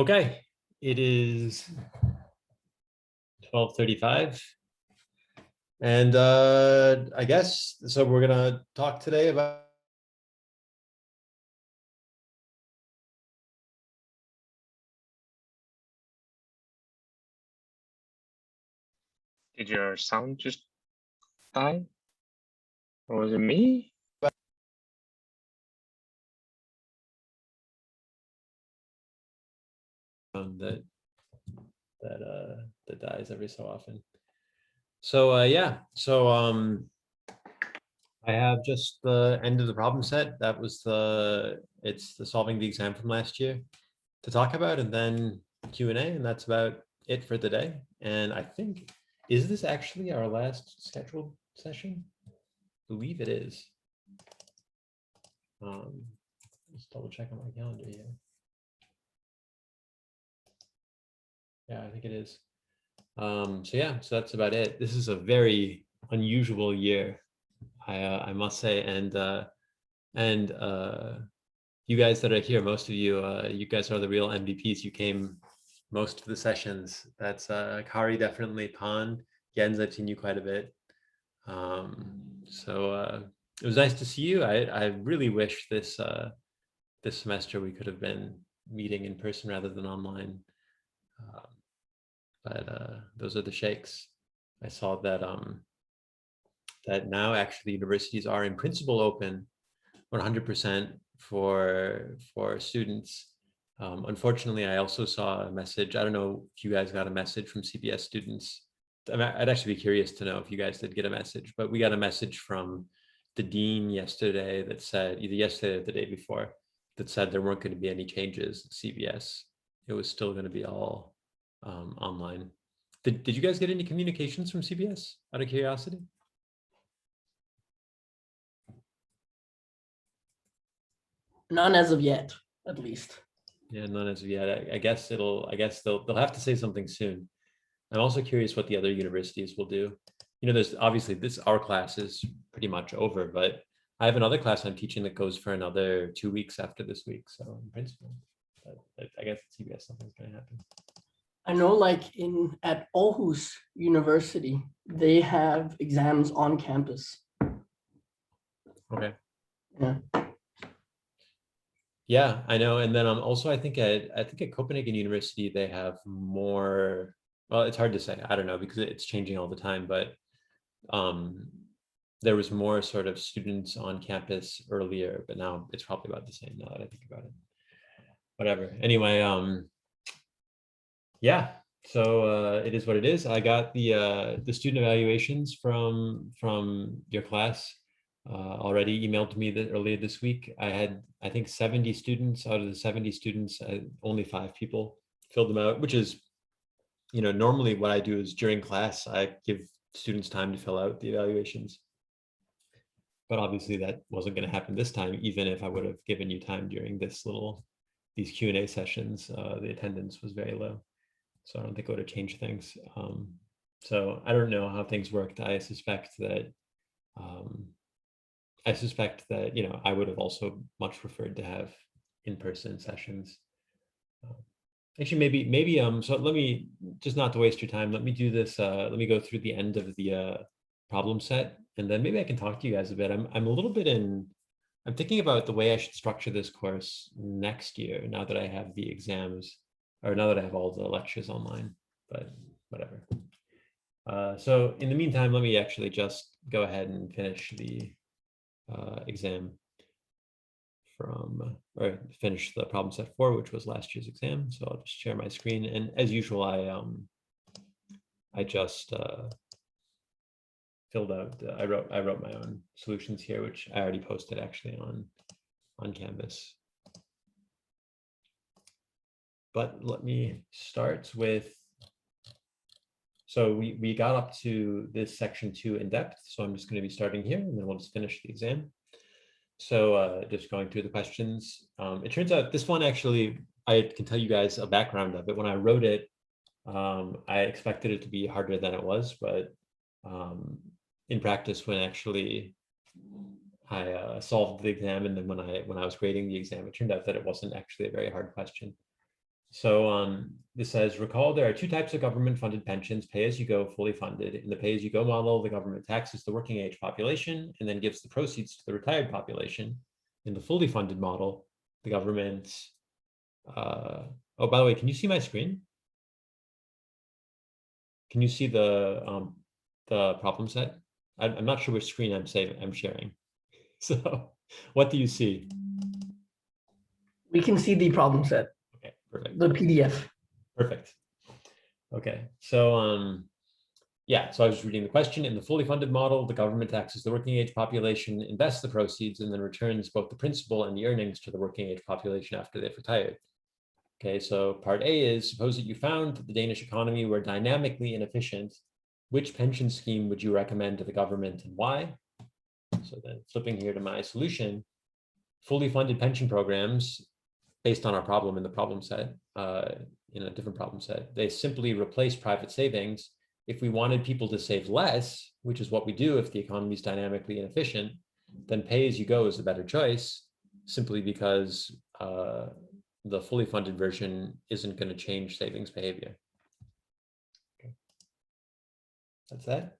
Okay, it is 12:35, and I guess so. We're gonna talk today about Did your sound just die? Or was it me? that dies every so often. So yeah, so I have just the end of the problem set. That was it's the solving the exam from last year to talk about, and then Q&A, and that's about it for the day. And I think, is this actually our last scheduled session? I believe it is. Just double check on my calendar here. Yeah, I think it is. So yeah, so that's about it. This is a very unusual year, I must say, and you guys that are here, most of you, you guys are the real MVPs. You came most of the sessions. That's Kari, definitely, Pan, Jens, I've seen you quite a bit. So it was nice to see you. I really wish this semester we could have been meeting in person rather than online. But those are the shakes. I saw that that now actually universities are in principle open 100% for students. Unfortunately, I also saw a message. I don't know if you guys got a message from CBS students. I'd actually be curious to know if you guys did get a message, but we got a message from the dean yesterday that said, either yesterday or the day before, that said there weren't going to be any changes at CBS. It was still going to be all online. Did you guys get any communications from CBS out of curiosity? None as of yet, at least. Yeah, none as of yet. I guess they'll have to say something soon. I'm also curious what the other universities will do. You know, there's obviously our class is pretty much over, but I have another class I'm teaching that goes for another 2 weeks after this week. So in principle, but I guess at CBS something's going to happen. I know, like at Aarhus University, they have exams on campus. Okay. Yeah. Yeah, I know. And then also I think at Copenhagen University they have more. Well, it's hard to say. I don't know because it's changing all the time. But there was more sort of students on campus earlier, but now it's probably about the same. Now that I think about it. Whatever. Anyway, yeah. So it is what it is. I got the student evaluations from your class. Already emailed to me earlier this week. I had, I think, 70 students. Out of the 70 students, only 5 people filled them out, which is, you know, normally what I do is during class, I give students time to fill out the evaluations. But obviously that wasn't going to happen this time, even if I would have given you time during these Q&A sessions. The attendance was very low. So I don't think it would have changed things. So I don't know how things worked. I suspect that you know, I would have also much preferred to have in-person sessions. Actually, maybe so let me, just not to waste your time, let me do this. Let me go through the end of the problem set, and then maybe I can talk to you guys a bit. I'm a little bit I'm thinking about the way I should structure this course next year, now that I have the exams, or now that I have all the lectures online, but whatever. So in the meantime, let me actually just go ahead and finish the exam or finish the problem set 4, which was last year's exam. So I'll just share my screen, and as usual, I just filled out. I wrote my own solutions here, which I already posted actually on Canvas. But let me start with. So we got up to this section 2 in depth. So I'm just going to be starting here, and then we'll just finish the exam. So just going through the questions. It turns out this one, actually, I can tell you guys a background of it. When I wrote it, I expected it to be harder than it was, but in practice, when actually I solved the exam, and then when I was grading the exam, it turned out that it wasn't actually a very hard question. So this says, recall there are two types of government-funded pensions, pay-as-you-go, fully funded. In the pay-as-you-go model, the government taxes the working age population and then gives the proceeds to the retired population. In the fully funded model, the government, oh, by the way, can you see my screen? Can you see the problem set? I'm not sure which screen I'm sharing. So what do you see? We can see the problem set, Okay, perfect. the PDF. Perfect. Okay, so yeah, so I was reading the question. In the fully funded model, the government taxes the working age population, invests the proceeds, and then returns both the principal and the earnings to the working age population after they've retired. Okay, so part A is, suppose that you found that the Danish economy were dynamically inefficient. Which pension scheme would you recommend to the government and why? So then flipping here to my solution, fully funded pension programs, based on our problem in the problem set, in a different problem set, they simply replace private savings. If we wanted people to save less, which is what we do if the economy is dynamically inefficient, then pay-as-you-go is a better choice, simply because the fully funded version isn't going to change savings behavior. Okay. That's that.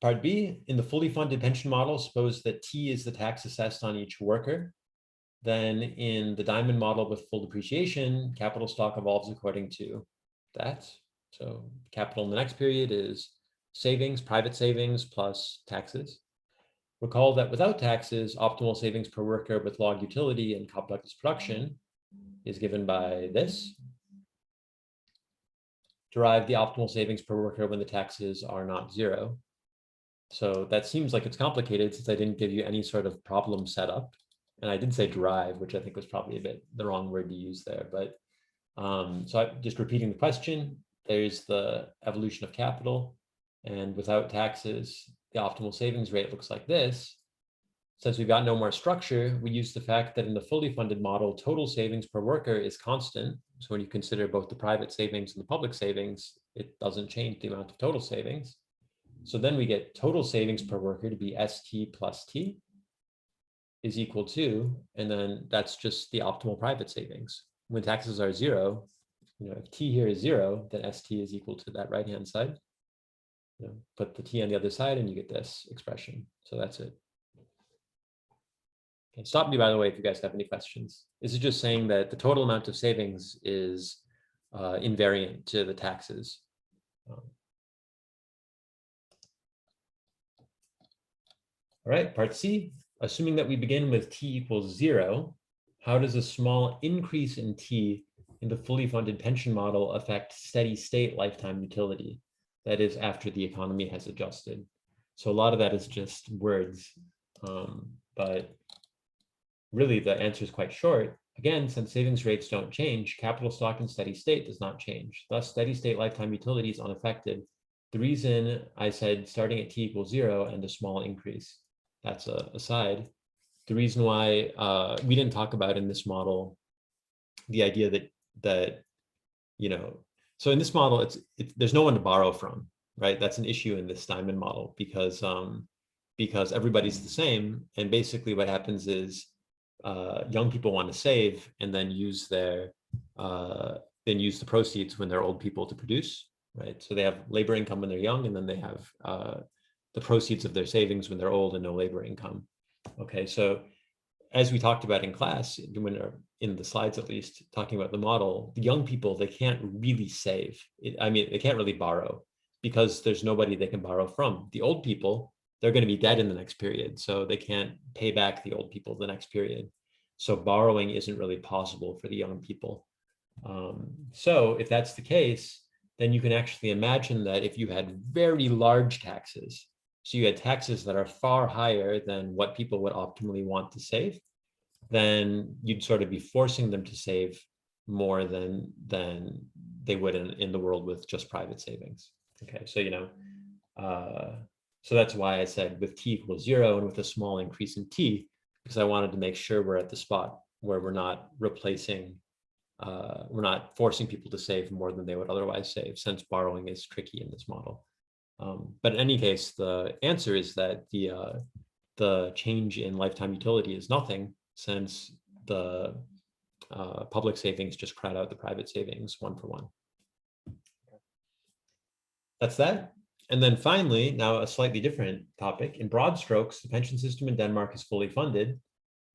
Part B, in the fully funded pension model, suppose that T is the tax assessed on each worker. Then in the diamond model with full depreciation, capital stock evolves according to that. So capital in the next period is savings, private savings plus taxes. Recall that without taxes, optimal savings per worker with log utility and complex production is given by this. Derive the optimal savings per worker when the taxes are not zero. So that seems like it's complicated since I didn't give you any sort of problem setup. And I did say derive, which I think was probably a bit the wrong word to use there. But so I'm just repeating the question. There's the evolution of capital. And without taxes, the optimal savings rate looks like this. Since we've got no more structure, we use the fact that in the fully funded model, total savings per worker is constant. So when you consider both the private savings and the public savings, it doesn't change the amount of total savings. So then we get total savings per worker to be ST plus T is equal to, and then that's just the optimal private savings. When taxes are zero, if T here is zero, then ST is equal to that right-hand side. Put the T on the other side and you get this expression. So that's it. Okay, stop me, by the way, if you guys have any questions. This is just saying that the total amount of savings is invariant to the taxes. All right, part C. Assuming that we begin with T equals 0, how does a small increase in T in the fully funded pension model affect steady state lifetime utility? That is, after the economy has adjusted. So a lot of that is just words, but really the answer is quite short. Again, since savings rates don't change, capital stock in steady state does not change. Thus, steady state lifetime utility is unaffected. The reason I said starting at T equals 0 and a small increase, that's a aside. The reason why we didn't talk about in this model the idea that so in this model there's no one to borrow from, right? That's an issue in this diamond model because everybody's the same, and basically what happens is young people want to save and then use the proceeds when they're old people to produce, right? So they have labor income when they're young, and then they have the proceeds of their savings when they're old and no labor income. Okay, so as we talked about in class, in the slides at least, talking about the model, the young people, they can't really save. They can't really borrow because there's nobody they can borrow from. The old people, they're going to be dead in the next period, so they can't pay back the old people the next period. So borrowing isn't really possible for the young people. So if that's the case, then you can actually imagine that if you had very large taxes, so you had taxes that are far higher than what people would optimally want to save, then you'd sort of be forcing them to save more than they would in the world with just private savings. Okay, so so that's why I said with T equals 0 and with a small increase in T, because I wanted to make sure we're at the spot where we're not replacing, we're not forcing people to save more than they would otherwise save, since borrowing is tricky in this model. But in any case, the answer is that the change in lifetime utility is nothing, since the public savings just crowd out the private savings 1-for-1. That's that. And then finally, now a slightly different topic. In broad strokes, the pension system in Denmark is fully funded.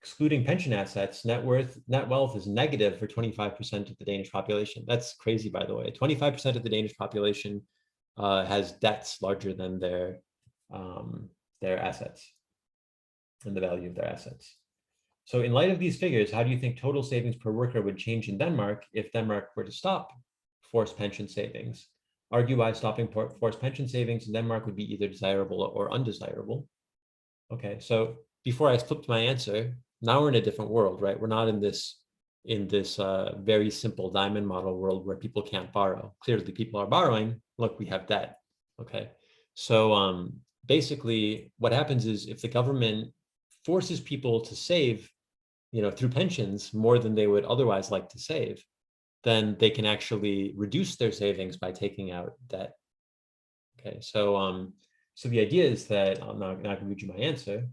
Excluding pension assets, net wealth is negative for 25% of the Danish population. That's crazy, by the way. 25% of the Danish population has debts larger than their assets and the value of their assets. So in light of these figures, how do you think total savings per worker would change in Denmark if Denmark were to stop forced pension savings? Argue why stopping forced pension savings in Denmark would be either desirable or undesirable. Okay, so before I flipped my answer, now we're in a different world, right? We're not in this very simple diamond model world where people can't borrow. Clearly, people are borrowing. Look, we have debt. Okay, so basically, what happens is if the government forces people to save, through pensions more than they would otherwise like to save, then they can actually reduce their savings by taking out debt. Okay, so the idea is that I'm not going to read you my answer.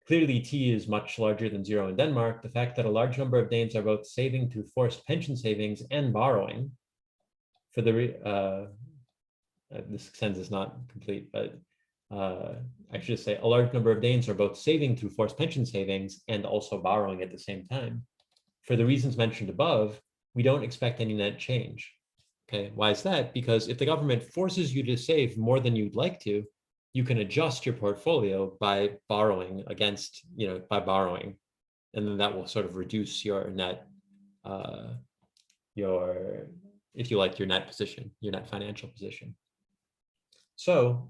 Clearly, T is much larger than 0 in Denmark. The fact that a large number of Danes are both saving through forced pension savings and borrowing for the this sentence is not complete, but I should say a large number of Danes are both saving through forced pension savings and also borrowing at the same time. For the reasons mentioned above, we don't expect any net change. Okay, why is that? Because if the government forces you to save more than you'd like to, you can adjust your portfolio by borrowing by borrowing, and then that will sort of reduce your net, if you like, your net position, your net financial position. So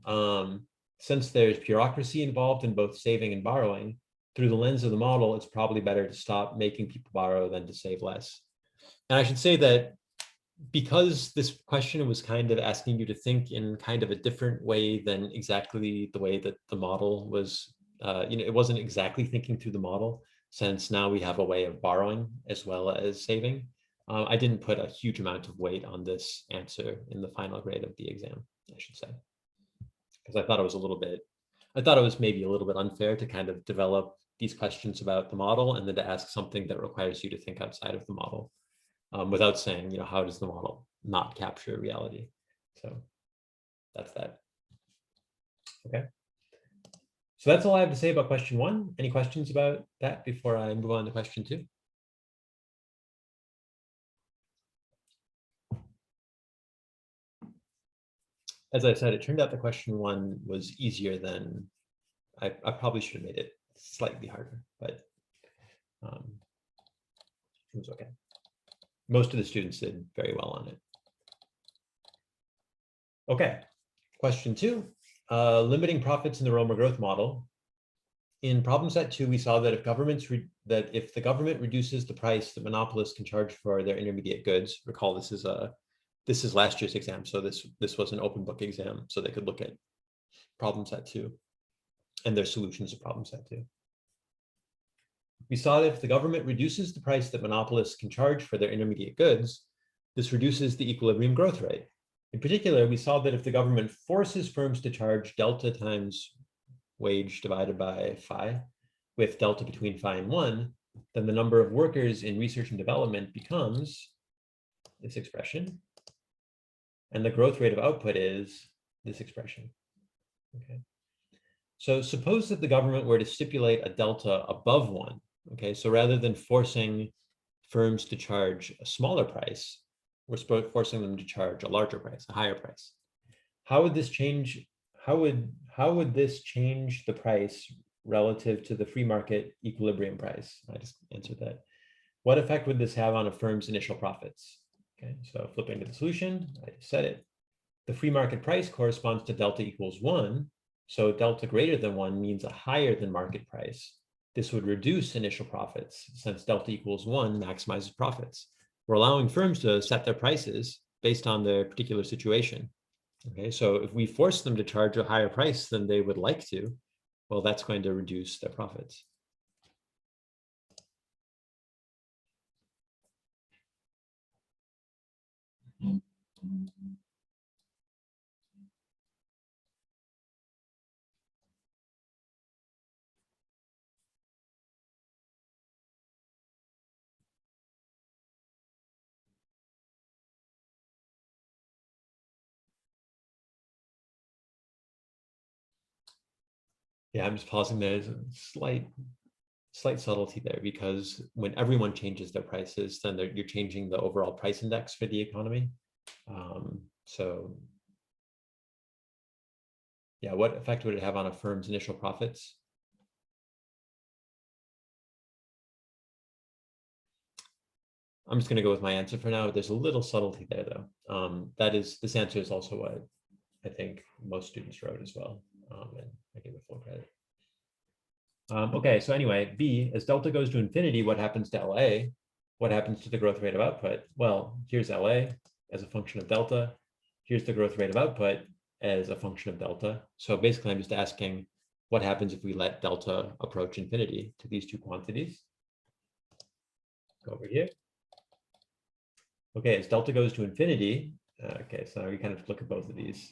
since there's bureaucracy involved in both saving and borrowing, through the lens of the model, it's probably better to stop making people borrow than to save less. And I should say that because this question was kind of asking you to think in kind of a different way than exactly the way that the model was, it wasn't exactly thinking through the model, since now we have a way of borrowing as well as saving. I didn't put a huge amount of weight on this answer in the final grade of the exam, I should say, because I thought it was maybe a little bit unfair to kind of develop these questions about the model and then to ask something that requires you to think outside of the model. Without saying, how does the model not capture reality? So that's that. Okay. So that's all I have to say about question 1. Any questions about that before I move on to question 2? As I said, it turned out the question 1 was easier than I probably should have made it slightly harder, but it was okay. Most of the students did very well on it. Okay, question 2, limiting profits in the Roma growth model. In problem set 2, we saw that if the government reduces the price that monopolists can charge for their intermediate goods, recall this is last year's exam, so this was an open book exam, so they could look at problem set 2 and their solutions to problem set 2. We saw that if the government reduces the price that monopolists can charge for their intermediate goods, this reduces the equilibrium growth rate. In particular, we saw that if the government forces firms to charge delta times wage divided by phi, with delta between phi and 1, then the number of workers in research and development becomes this expression, and the growth rate of output is this expression. Okay. So suppose that the government were to stipulate a delta above 1. Okay, so rather than forcing firms to charge a smaller price, we're forcing them to charge a larger price, a higher price. How would this change? How would this change the price relative to the free market equilibrium price? I just answered that. What effect would this have on a firm's initial profits? Okay, so flipping to the solution, I just said it. The free market price corresponds to delta equals 1. So delta greater than 1 means a higher than market price. This would reduce initial profits since delta equals 1 maximizes profits. We're allowing firms to set their prices based on their particular situation. Okay, so if we force them to charge a higher price than they would like to, well, that's going to reduce their profits. Yeah, I'm just pausing. There's a slight subtlety there, because when everyone changes their prices, then you're changing the overall price index for the economy. So yeah, what effect would it have on a firm's initial profits? I'm just going to go with my answer for now. There's a little subtlety there, though. This answer is also what I think most students wrote as well, and I give it full credit. Okay, so anyway, B, as delta goes to infinity, what happens to LA? What happens to the growth rate of output? Well, here's LA as a function of delta. Here's the growth rate of output as a function of delta. So basically, I'm just asking what happens if we let delta approach infinity to these two quantities. Go over here. Okay, as delta goes to infinity, okay, so now we kind of look at both of these.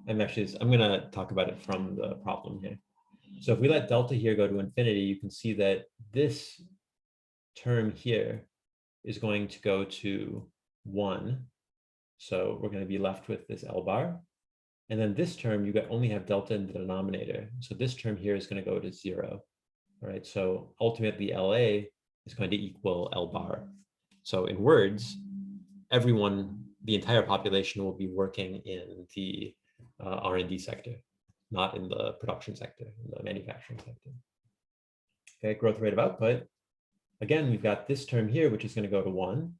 I'm going to talk about it from the problem here. So if we let delta here go to infinity, you can see that this term here is going to go to 1. So we're going to be left with this L bar. And then this term, you only have delta in the denominator. So this term here is going to go to 0. All right, so ultimately LA is going to equal L bar. So in words, the entire population will be working in the R&D sector, not in the production sector, in the manufacturing sector. Okay, growth rate of output. Again, we've got this term here, which is going to go to 1.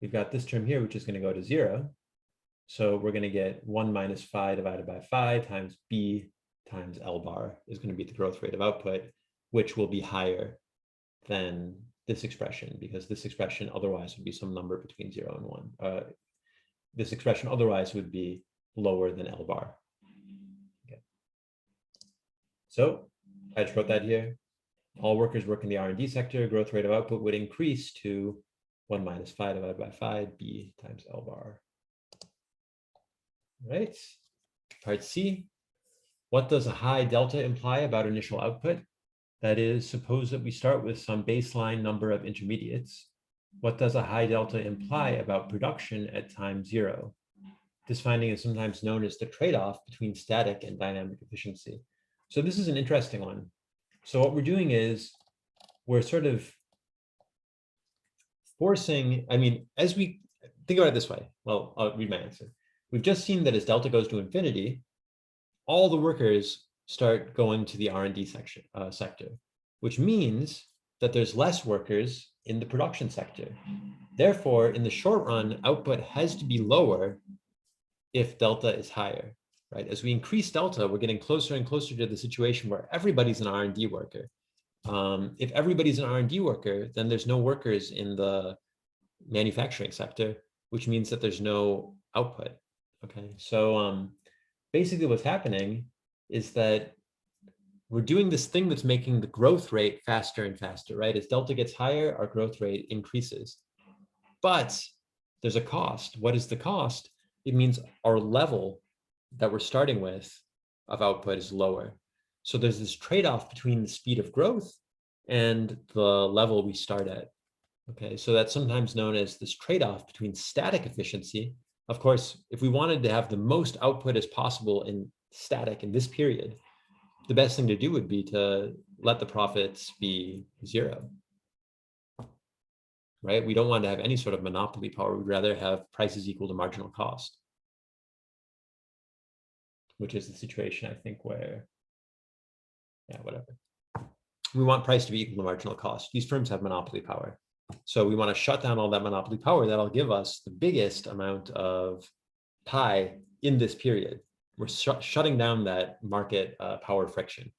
We've got this term here, which is going to go to 0. So we're going to get 1 minus phi divided by phi times B times L bar is going to be the growth rate of output, which will be higher than this expression, because this expression otherwise would be some number between 0 and 1. This expression otherwise would be lower than L bar. Okay. So I just wrote that here. All workers work in the R&D sector. Growth rate of output would increase to 1 minus phi divided by phi B times L bar. All right. Part C. What does a high delta imply about initial output? That is, suppose that we start with some baseline number of intermediates. What does a high delta imply about production at time 0? This finding is sometimes known as the trade-off between static and dynamic efficiency. So this is an interesting one. So what we're doing is we're sort of forcing, as we think about it this way, well, I'll read my answer. We've just seen that as delta goes to infinity, all the workers start going to the R&D sector, which means that there's less workers in the production sector. Therefore, in the short run, output has to be lower if delta is higher, right? As we increase delta, we're getting closer and closer to the situation where everybody's an R&D worker. If everybody's an R&D worker, then there's no workers in the manufacturing sector, which means that there's no output. Okay, so basically what's happening is that we're doing this thing that's making the growth rate faster and faster, right? As delta gets higher, our growth rate increases. But there's a cost. What is the cost? It means our level that we're starting with of output is lower. So there's this trade-off between the speed of growth and the level we start at. Okay, so that's sometimes known as this trade-off between static efficiency. Of course, if we wanted to have the most output as possible in static in this period, the best thing to do would be to let the profits be 0. Right? We don't want to have any sort of monopoly power. We'd rather have prices equal to marginal cost, which is the situation, I think, where, yeah, whatever. We want price to be equal to marginal cost. These firms have monopoly power. So we want to shut down all that monopoly power. That'll give us the biggest amount of pie in this period. We're shutting down that market power friction.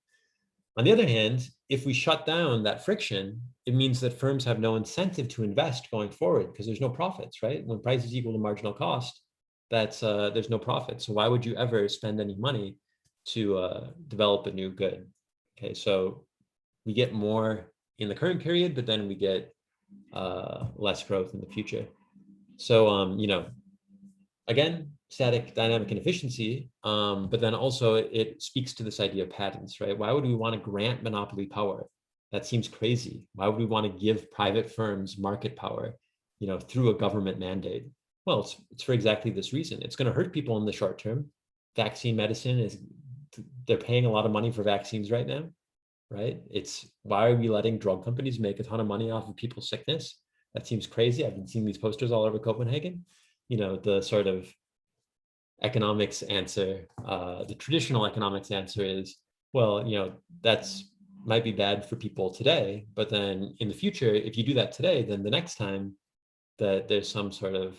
On the other hand, if we shut down that friction, it means that firms have no incentive to invest going forward because there's no profits, right? When price is equal to marginal cost, there's no profit. So why would you ever spend any money to develop a new good? Okay, so we get more in the current period, but then we get less growth in the future. So, again, static, dynamic, and efficiency, but then also it speaks to this idea of patents, right? Why would we want to grant monopoly power? That seems crazy. Why would we want to give private firms market power, through a government mandate? Well, it's for exactly this reason. It's going to hurt people in the short term. Vaccine medicine is they're paying a lot of money for vaccines right now, right? It's why are we letting drug companies make a ton of money off of people's sickness? That seems crazy. I've been seeing these posters all over Copenhagen. You know, the sort of economics answer, the traditional economics answer is, well, you know, that's might be bad for people today, but then in the future, if you do that today, then the next time that there's some sort of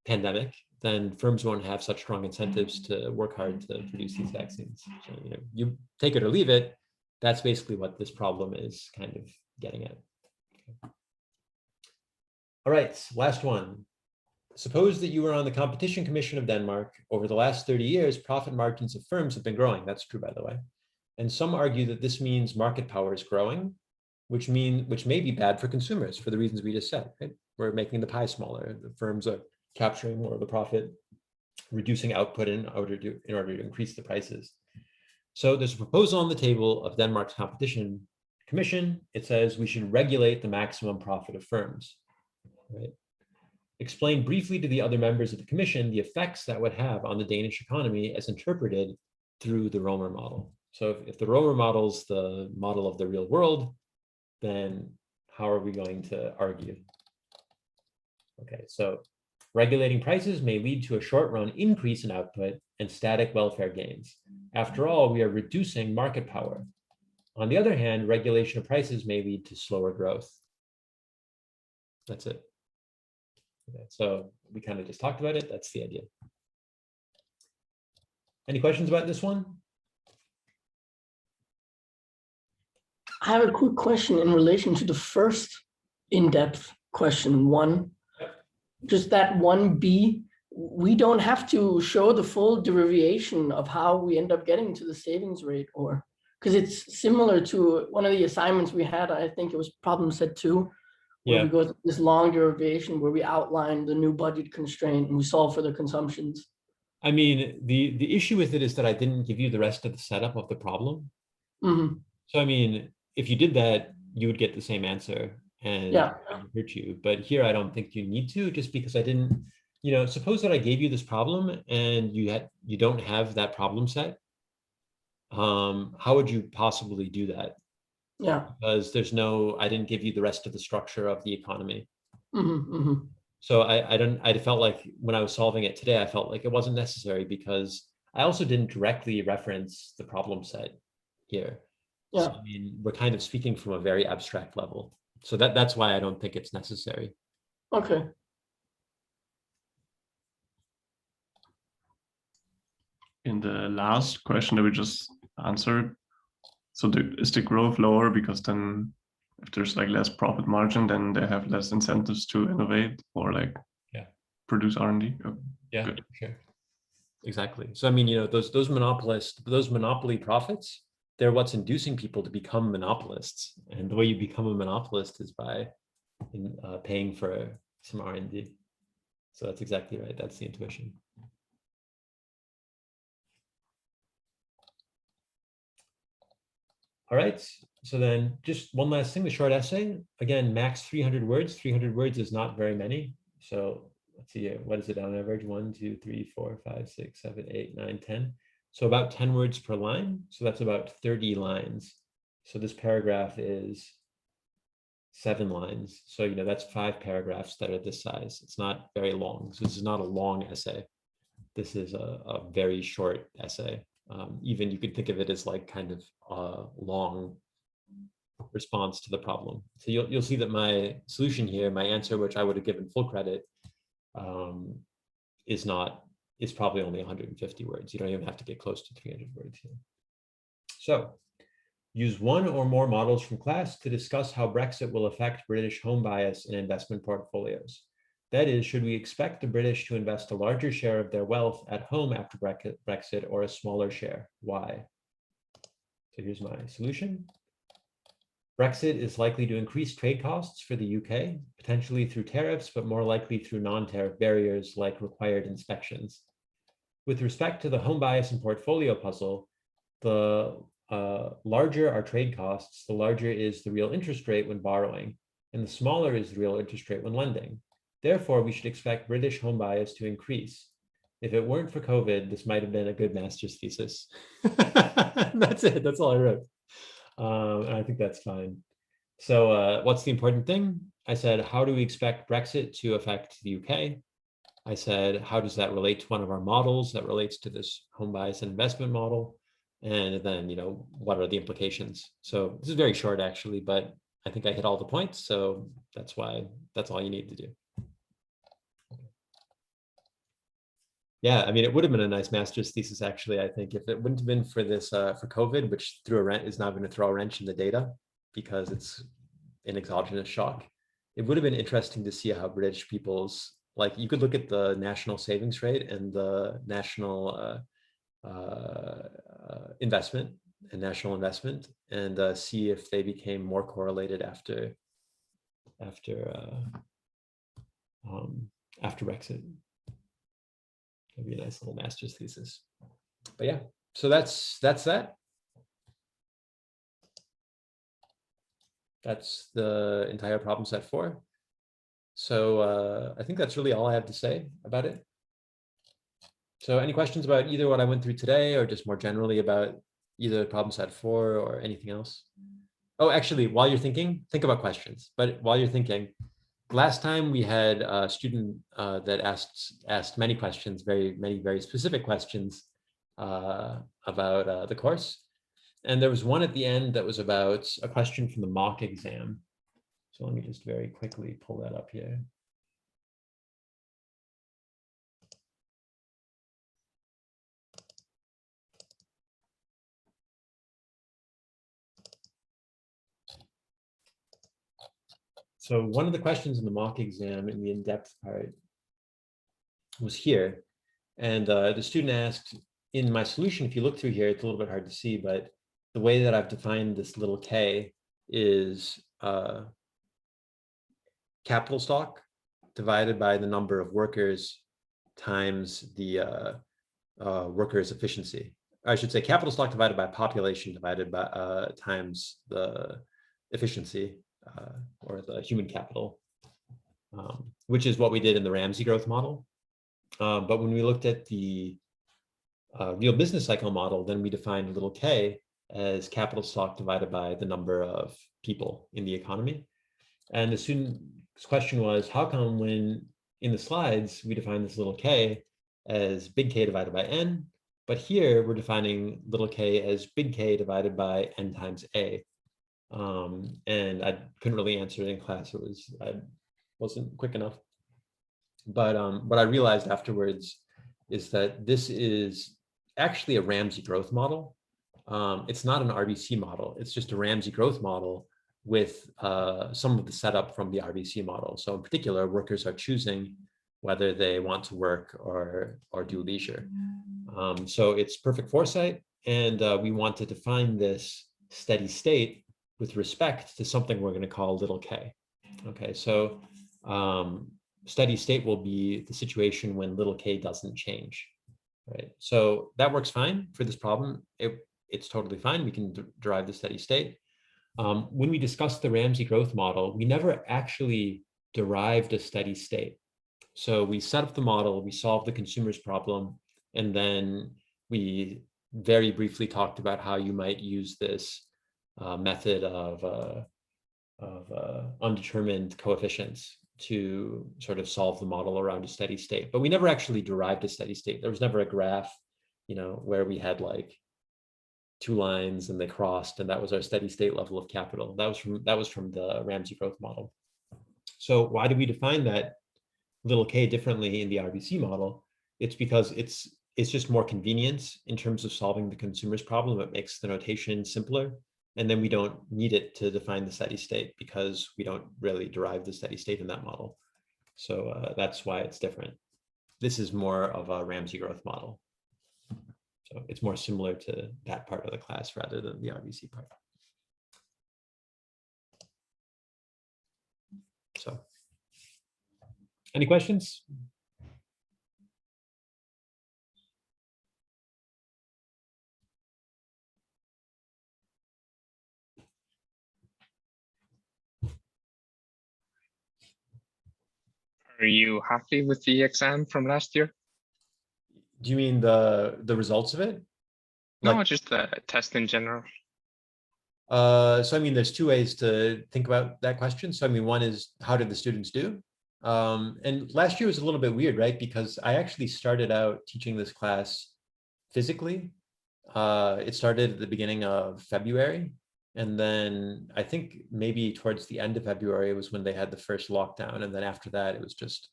pandemic, then firms won't have such strong incentives to work hard to produce these vaccines. So, you know, you take it or leave it. That's basically what this problem is kind of getting at. Okay. All right, last one. Suppose that you were on the Competition Commission of Denmark. Over the last 30 years, profit margins of firms have been growing. That's true, by the way. And some argue that this means market power is growing, which may be bad for consumers for the reasons we just said, right? We're making the pie smaller. The firms are capturing more of the profit, reducing output in order to increase the prices. So there's a proposal on the table of Denmark's Competition Commission. It says we should regulate the maximum profit of firms, right? Explain briefly to the other members of the commission the effects that would have on the Danish economy as interpreted through the Romer model. So if the Romer model is the model of the real world, then how are we going to argue? Okay, so regulating prices may lead to a short-run increase in output and static welfare gains. After all, we are reducing market power. On the other hand, regulation of prices may lead to slower growth. That's it. Okay, so we kind of just talked about it. That's the idea. Any questions about this one? I have a quick question in relation to the first in-depth question one. Yep. Just that 1B, we don't have to show the full derivation of how we end up getting to the savings rate, or because it's similar to one of the assignments we had. I think it was problem set 2. Where we go through this long derivation where we outline the new budget constraint and we solve for the consumptions. I mean, the issue with it is that I didn't give you the rest of the setup of the problem. Mm-hmm. So, I mean, if you did that, you would get the same answer and it would hurt you. But here, I don't think you need to, just because I didn't, you know, suppose that I gave you this problem and you don't have that problem set. How would you possibly do that? Yeah. Because I didn't give you the rest of the structure of the economy. Mm-hmm, mm-hmm. So I felt like when I was solving it today, I felt like it wasn't necessary because I also didn't directly reference the problem set here. Yeah. So, I mean, we're kind of speaking from a very abstract level. So that's why I don't think it's necessary. Okay. In the last question that we just answered, so is the growth lower because then if there's like less profit margin, then they have less incentives to innovate or like produce R&D? Oh, yeah, good. Sure. Exactly. So, I mean, you know, those monopoly profits, they're what's inducing people to become monopolists. And the way you become a monopolist is by paying for some R&D. So that's exactly right. That's the intuition. All right, so then just one last thing, the short essay. Again, max 300 words. 300 words is not very many. So let's see, what is it on average? 1, 2, 3, 4, 5, 6, 7, 8, 9, 10. So about 10 words per line. So that's about 30 lines. So this paragraph is 7 lines. So, you know, that's 5 paragraphs that are this size. It's not very long. So this is not a long essay. This is a very short essay. Even you could think of it as like kind of a long response to the problem. So you'll see that my solution here, my answer, which I would have given full credit, is probably only 150 words. You don't even have to get close to 300 words here. So use one or more models from class to discuss how Brexit will affect British home bias in investment portfolios. That is, should we expect the British to invest a larger share of their wealth at home after Brexit or a smaller share? Why? So here's my solution. Brexit is likely to increase trade costs for the UK, potentially through tariffs, but more likely through non-tariff barriers like required inspections. With respect to the home bias and portfolio puzzle, the larger our trade costs, the larger is the real interest rate when borrowing, and the smaller is the real interest rate when lending. Therefore, we should expect British home bias to increase. if it weren't for COVID, this might have been a good master's thesis. That's it. That's all I wrote. And I think that's fine. So what's the important thing? I said, how do we expect Brexit to affect the UK? I said, how does that relate to one of our models that relates to this home bias and investment model? And then, what are the implications? So this is very short, actually, but I think I hit all the points. So that's all you need to do. Yeah, I mean, it would have been a nice master's thesis, actually, I think, if it wouldn't have been for this, for COVID, which is now going to throw a wrench in the data because it's an exogenous shock. It would have been interesting to see how British people's, like, you could look at the national savings rate and the national investment and national investment and see if they became more correlated after Brexit. That'd be a nice little master's thesis. But yeah, so that's that. That's the entire problem set 4. So I think that's really all I have to say about it. So any questions about either what I went through today or just more generally about either problem set 4 or anything else? Oh, actually, while you're thinking, think about questions. But while you're thinking, last time we had a student that asked many questions, very specific questions about the course. And there was one at the end that was about a question from the mock exam. So let me just very quickly pull that up here. So one of the questions in the mock exam in the in-depth part was here. And the student asked, in my solution, if you look through here, it's a little bit hard to see, but the way that I've defined this little k is capital stock divided by the number of workers times the workers' efficiency. I should say capital stock divided by population divided by times the efficiency or the human capital, which is what we did in the Ramsey growth model. But when we looked at the real business cycle model, then we defined little k as capital stock divided by the number of people in the economy. And the student's question was, how come when in the slides we define this little k as big K divided by n, but here we're defining little k as big K divided by n times a. And I couldn't really answer it in class. I wasn't quick enough. But what I realized afterwards is that this is actually a Ramsey growth model. It's not an RBC model. It's just a Ramsey growth model with some of the setup from the RBC model. So in particular, workers are choosing whether they want to work or do leisure. So it's perfect foresight. And we want to define this steady state with respect to something we're going to call little k. Okay, so steady state will be the situation when little k doesn't change, right? So that works fine for this problem. It's totally fine. We can derive the steady state. When we discussed the Ramsey growth model, we never actually derived a steady state. So we set up the model, we solved the consumer's problem, and then we very briefly talked about how you might use this method of undetermined coefficients to sort of solve the model around a steady state. But we never actually derived a steady state. There was never a graph, where we had like 2 lines and they crossed, and that was our steady state level of capital. That was from the Ramsey growth model. So why do we define that little k differently in the RBC model? It's because it's just more convenient in terms of solving the consumer's problem. It makes the notation simpler. And then we don't need it to define the steady state because we don't really derive the steady state in that model. So that's why it's different. This is more of a Ramsey growth model. So it's more similar to that part of the class rather than the RBC part. So, any questions? Are you happy with the exam from last year? Do you mean the results of it? No, Like, just the test in general. so I mean, there's two ways to think about that question. So I mean, one is how did the students do? And last year was a little bit weird, right? Because I actually started out teaching this class physically. It started at the beginning of February. And then I think maybe towards the end of February was when they had the first lockdown. And then after that, it was just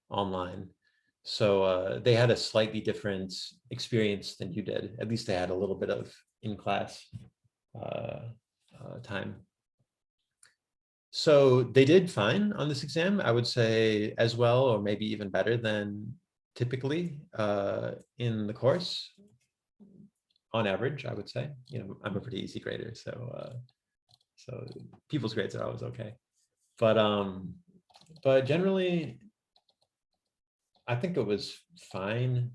online. So they had a slightly different experience than you did. At least they had a little bit of in-class time. So they did fine on this exam, I would say, as well, or maybe even better than typically in the course. On average, I would say. You know, I'm a pretty easy grader, so people's grades are always okay. But generally, I think it was fine.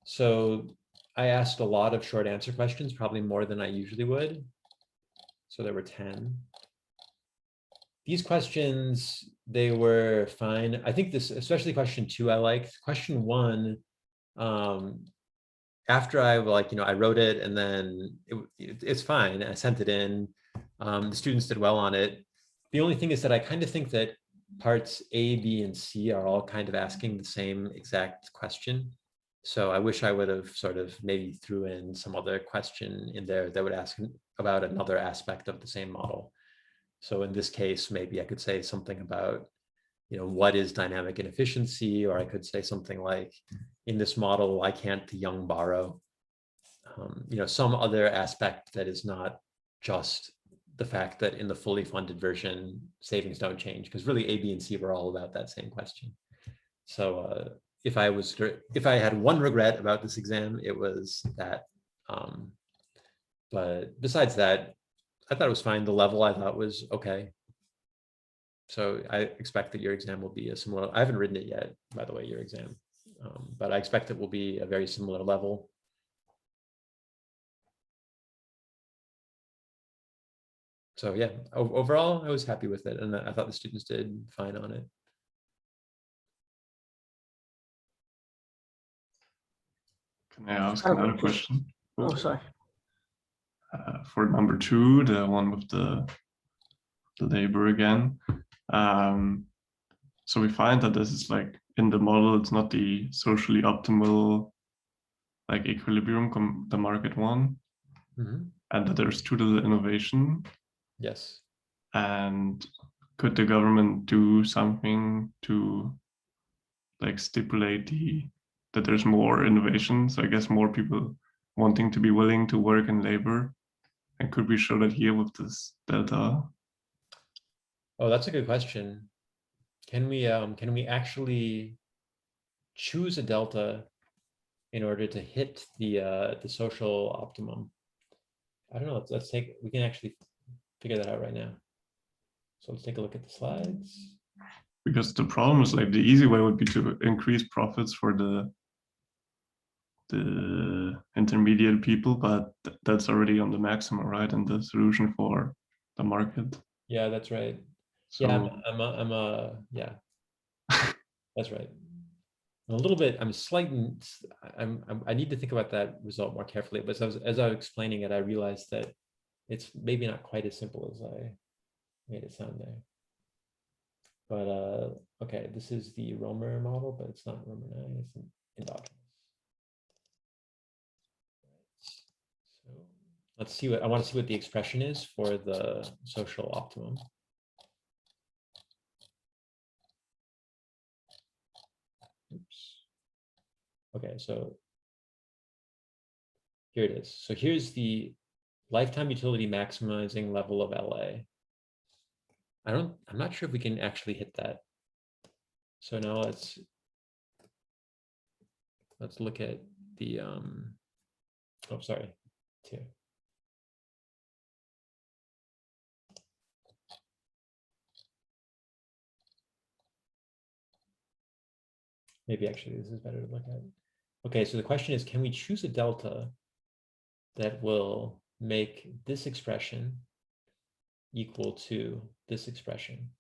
So I asked a lot of short answer questions, probably more than I usually would. So there were 10. These questions, they were fine. I think this, especially question 2, I liked. Question 1, after I I wrote it and then it's fine. I sent it in. The students did well on it. The only thing is that I kind of think that parts A, B, and C are all kind of asking the same exact question. So I wish I would have sort of maybe threw in some other question in there that would ask about another aspect of the same model. So in this case, maybe I could say something about, what is dynamic inefficiency? Or I could say something like, in this model, why can't the young borrow? Some other aspect that is not just the fact that in the fully funded version, savings don't change, because really A, B, and C were all about that same question. So if I had one regret about this exam, it was that. But besides that, I thought it was fine. The level I thought was okay. So I expect that your exam will be a similar, I haven't written it yet, by the way, your exam, but I expect it will be a very similar level. So yeah, overall, I was happy with it. And I thought the students did fine on it. Can I ask another question? Oh, sorry. For number 2, the one with the labor again. So we find that this is like in the model, it's not the socially optimal like equilibrium, the market one, and that there's too little innovation. Yes. And could the government do something to like stipulate that there's more innovation? So I guess more people wanting to be willing to work in labor. And could we show that here with this delta? Oh, that's a good question. Can we actually choose a delta in order to hit the social optimum? I don't know. We can actually figure that out right now. So let's take a look at the slides. Because the problem is like the easy way would be to increase profits for the intermediate people, but that's already on the maximum, right? And the solution for the market. Yeah, that's right. So, yeah, yeah, that's right. A little bit, I need to think about that result more carefully, but as I was explaining it, I realized that it's maybe not quite as simple as I made it sound there. But okay, this is the Romer model, but it's not Romer 9, it's an endogenous. So let's see I want to see what the expression is for the social optimum. Oops. Okay, so here it is. So here's the lifetime utility maximizing level of LA. I'm not sure if we can actually hit that. So now let's look at the oh, sorry, 2. Maybe actually this is better to look at. Okay, so the question is, can we choose a delta that will make this expression equal to this expression?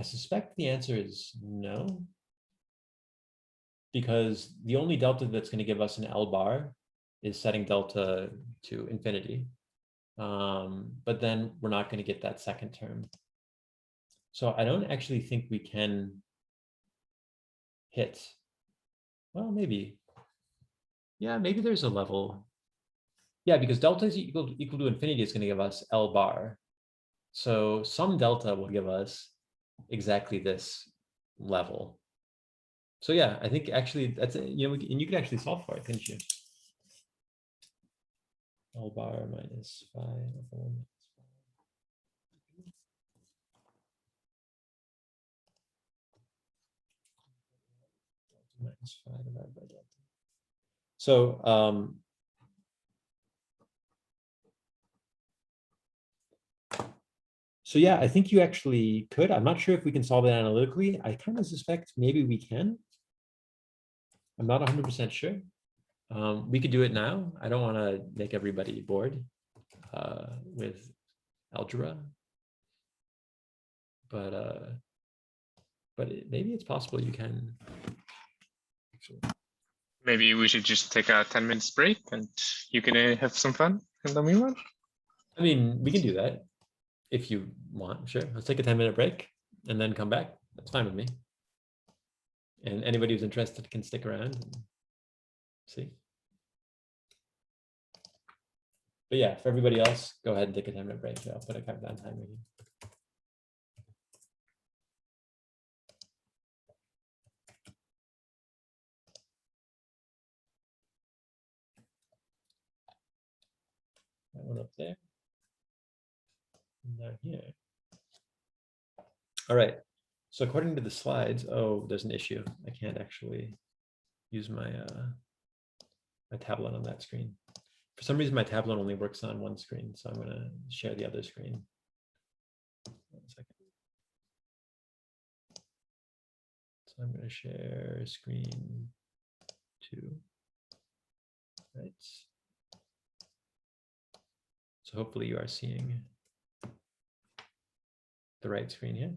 I suspect the answer is no, because the only delta that's going to give us an L bar is setting delta to infinity. But then we're not going to get that second term. So I don't actually think we can hit. Well, maybe. Yeah, maybe there's a level. Yeah, because delta is equal to infinity is going to give us L bar. So some delta will give us exactly this level. So yeah, I think actually that's, and you could actually solve for it, couldn't you? L bar minus 5 over 1 minus 5 divided by delta. So so yeah, I think you actually could. I'm not sure if we can solve it analytically. I kind of suspect maybe we can. I'm not 100% sure. We could do it now. I don't want to make everybody bored with algebra, but maybe it's possible you can. Maybe we should just take a 10 minutes break and you can have some fun in the meanwhile. I mean, we can do that if you want. Sure, let's take a 10-minute break and then come back. That's fine with me. And anybody who's interested can stick around and see. But yeah, for everybody else, go ahead and take a 10-minute break. I'll put a countdown timer here. That one up there. And down here. All right. So according to the slides, oh, there's an issue. I can't actually use my my tablet on that screen. For some reason, my tablet only works on one screen, so I'm going to share the other screen. 1 second. So I'm going to share screen 2. Right. So hopefully you are seeing the right screen here.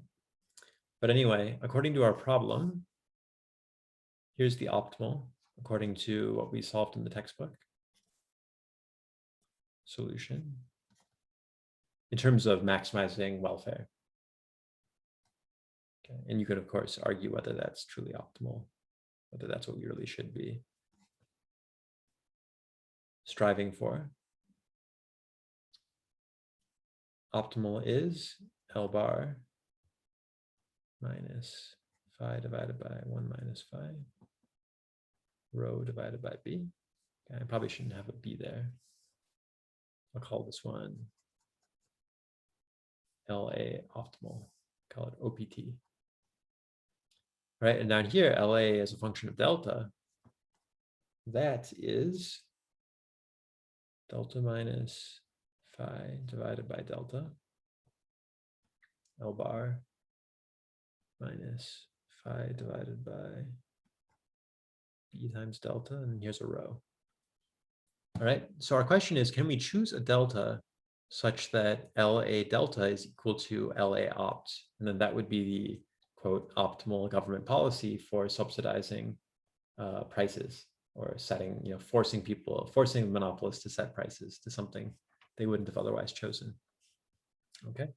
But anyway, according to our problem, here's the optimal according to what we solved in the textbook. Solution in terms of maximizing welfare. Okay. And you could, of course, argue whether that's truly optimal, whether that's what we really should be striving for. Optimal is L bar minus phi divided by 1 minus phi, rho divided by b. Okay, I probably shouldn't have a b there. I'll call this one LA optimal, call it OPT. Right, and down here, LA as a function of delta, that is delta minus phi divided by delta, L bar minus phi divided by b times delta, and here's a rho. All right, so our question is, can we choose a delta such that LA delta is equal to LA opt? And then that would be the, quote, optimal government policy for subsidizing prices or setting, forcing monopolists to set prices to something they wouldn't have otherwise chosen. Okay.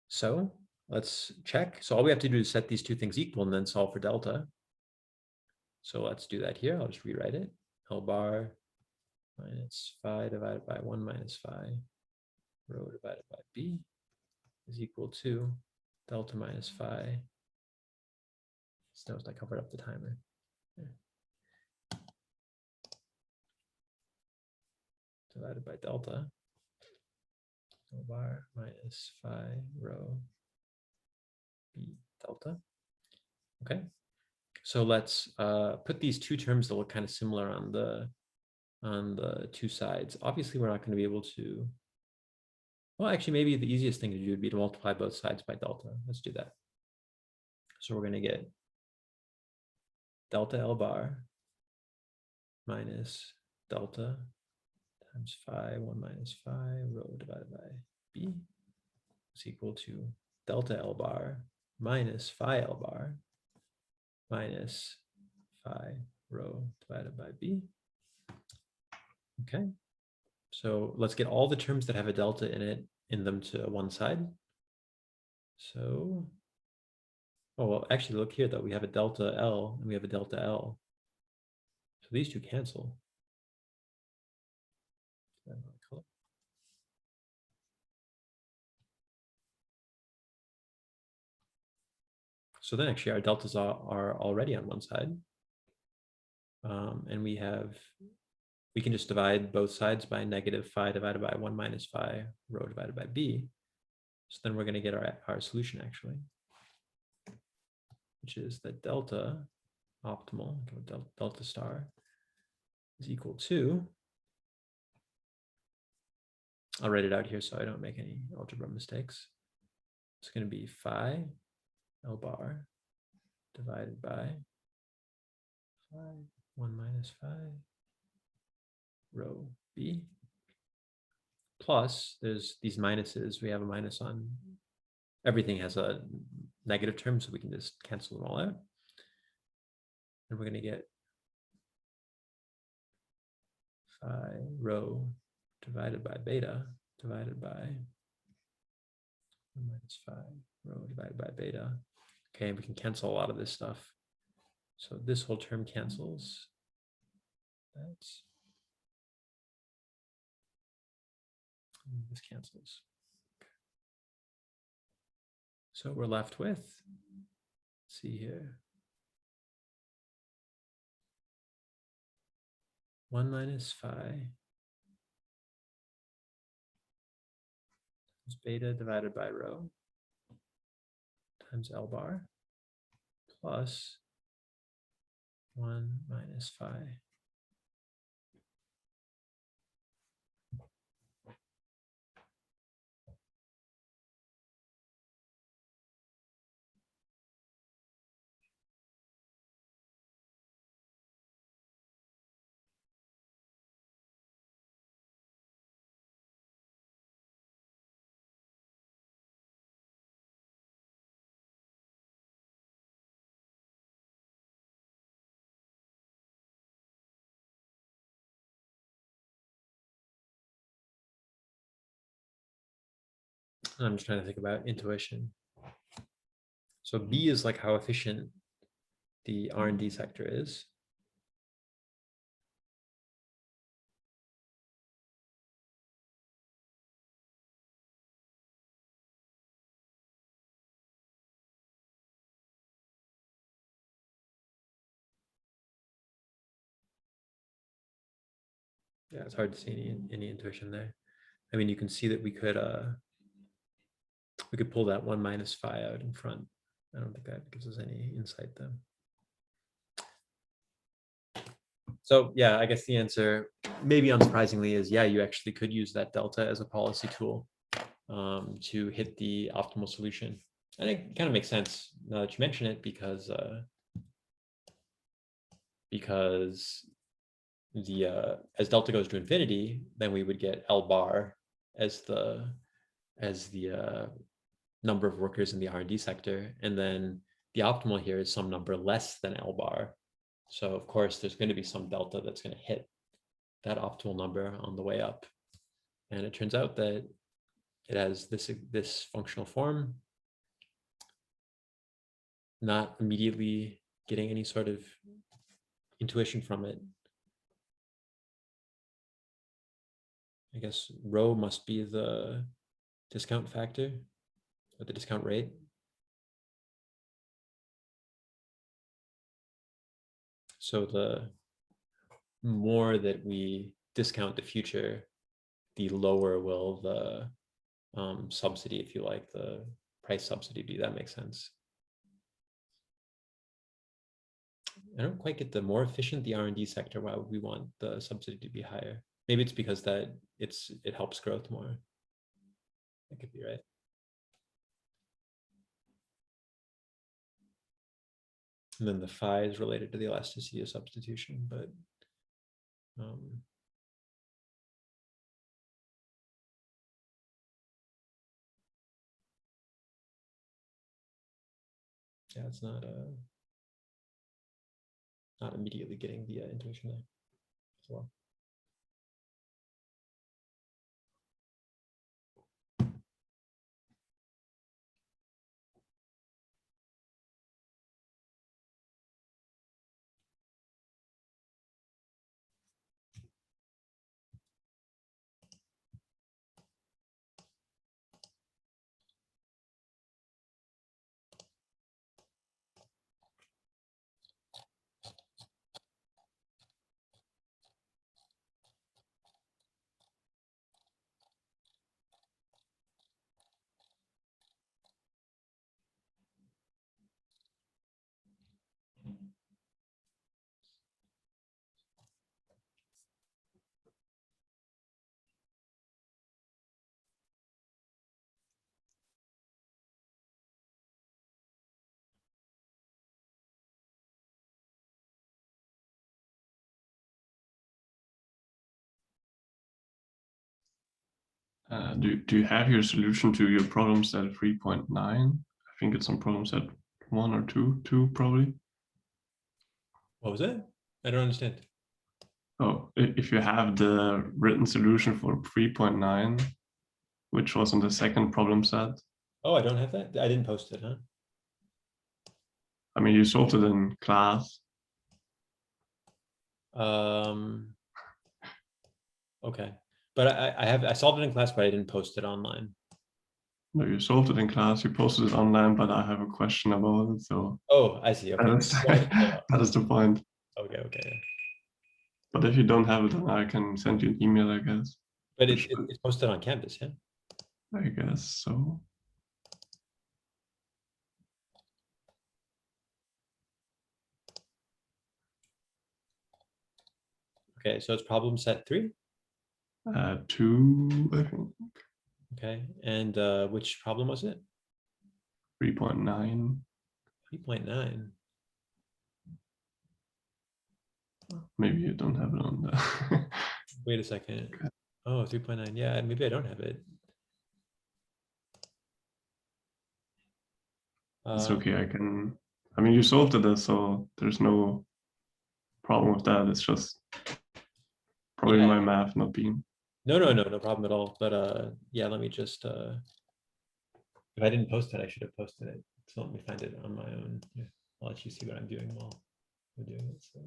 So let's check. So all we have to do is set these two things equal and then solve for delta. So let's do that here. I'll just rewrite it. L bar minus phi divided by 1 minus phi, rho divided by b is equal to delta minus phi. Just notice I covered up the timer. There. Divided by delta. L bar minus phi rho b delta. Okay. So let's put these two terms that look kind of similar on the two sides. Obviously, we're not going to be able to. Well, actually, maybe the easiest thing to do would be to multiply both sides by delta. Let's do that. So we're going to get delta L bar minus delta times phi 1 minus phi rho divided by b is equal to delta L bar minus phi L bar minus phi rho divided by B. Okay, so let's get all the terms that have a delta in them to one side. So, oh, well, actually look here though, we have a delta L and we have a delta L. So these two cancel. So then actually our deltas are already on one side. And we can just divide both sides by negative phi divided by 1 minus phi rho divided by B. So then we're going to get our solution actually, which is that delta optimal, delta star is equal to, I'll write it out here so I don't make any algebra mistakes. It's going to be phi L bar divided by phi 1 minus phi rho B plus, there's these minuses, we have a minus on, everything has a negative term, so we can just cancel them all out. And we're going to get phi rho divided by beta divided by 1 minus phi rho divided by beta. Okay, and we can cancel a lot of this stuff. So this whole term cancels. This cancels. So we're left with, let's see here, 1 minus phi is beta divided by rho times L bar plus 1 minus phi. I'm just trying to think about intuition. So B is like how efficient the R&D sector is. Yeah, it's hard to see any intuition there. I mean, you can see that we could pull that 1 minus phi out in front. I don't think that gives us any insight though. So yeah, I guess the answer, maybe unsurprisingly, is yeah, you actually could use that delta as a policy tool to hit the optimal solution. And it kind of makes sense now that you mention it, because the as delta goes to infinity, then we would get L bar as the number of workers in the R&D sector, and then the optimal here is some number less than L bar. So of course, there's going to be some delta that's going to hit that optimal number on the way up. And it turns out that it has this functional form, not immediately getting any sort of intuition from it. I guess rho must be the discount factor, or the discount rate. So the more that we discount the future, the lower will the subsidy, if you like, the price subsidy be. That makes sense. I don't quite get the more efficient the R&D sector, why would we want the subsidy to be higher? Maybe it's because that it helps growth more. That could be right. And then the phi is related to the elasticity of substitution, but Yeah, it's not immediately getting the intuition there as well. Do you have your solution to your problem set 3.9? I think it's on problem set 1 or 2 probably. What was it? I don't understand. Oh, if you have the written solution for 3.9, which was on the second problem set. Oh, I don't have that. I didn't post it, huh? I mean, you solved it in class. Okay, but I solved it in class, but I didn't post it online. No, you solved it in class. You posted it online, but I have a question about it. So. Oh, I see. Okay. That is the point. Okay. Okay. But if you don't have it, then I can send you an email, I guess. But it's posted on Canvas, yeah. I guess so. Okay, so it's problem set 3. 2, I think. Okay, and which problem was it? 3.9. 3.9. Maybe you don't have it on the. Wait a second. Okay. Oh, 3.9. Yeah, maybe I don't have it. It's okay. I mean, you solved it, so there's no problem with that. It's just probably my math not being. No problem at all. But yeah, let me just. If I didn't post it, I should have posted it. So let me find it on my own. Yeah, I'll let you see what I'm doing while we're doing it. So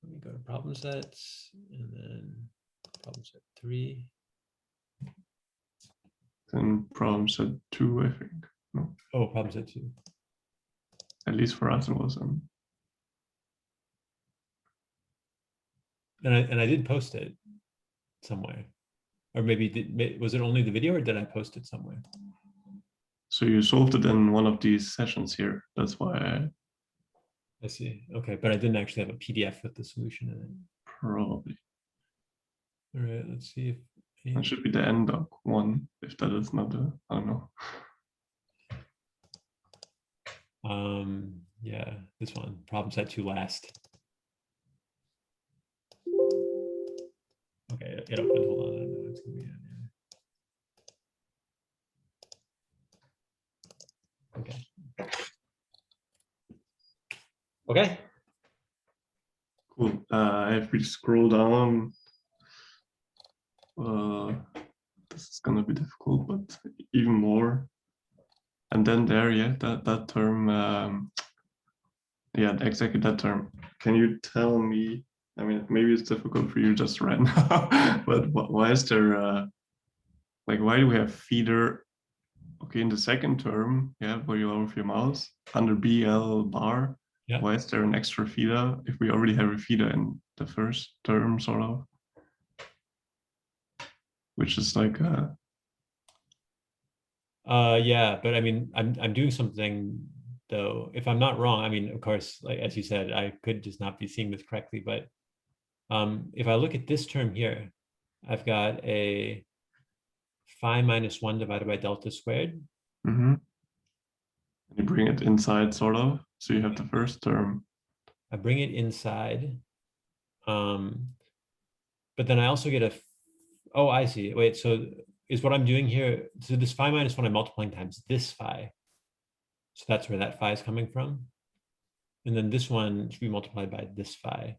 let me go to problem sets and then problem set 3. Then problem set 2, I think. No. Oh, problem set 2. At least for us, it was on. And I did post it somewhere, or maybe was it only the video, or did I post it somewhere? So you solved it in one of these sessions here. That's why I see. Okay, but I didn't actually have a PDF with the solution in it. Probably. All right, let's see if that should be the NDoc one, if that is not the, I don't know. Yeah, this one, problem set 2 last. Okay, it opened. Hold on, I don't know. It's gonna be in there. Okay. Okay. Cool. If we scroll down, this is gonna be difficult, but even more. And then there, yeah, that term, yeah, exactly that term. Can you tell me? I mean, maybe it's difficult for you just right now, but why is there, like, why do we have feeder? Okay, in the second term, yeah, where you are with your mouse under BL bar. Yeah. Why is there an extra feeder if we already have a feeder in the first term, sort of? Which is like yeah, but I mean, I'm doing something though. If I'm not wrong, I mean, of course, like as you said, I could just not be seeing this correctly, but if I look at this term here, I've got a phi minus 1 divided by delta squared. Mm-hmm. You bring it inside, sort of. So you have the first term. I bring it inside. But then I also get a, oh, I see. Wait, so is what I'm doing here, so this phi minus 1 I'm multiplying times this phi. So that's where that phi is coming from. And then this one should be multiplied by this phi.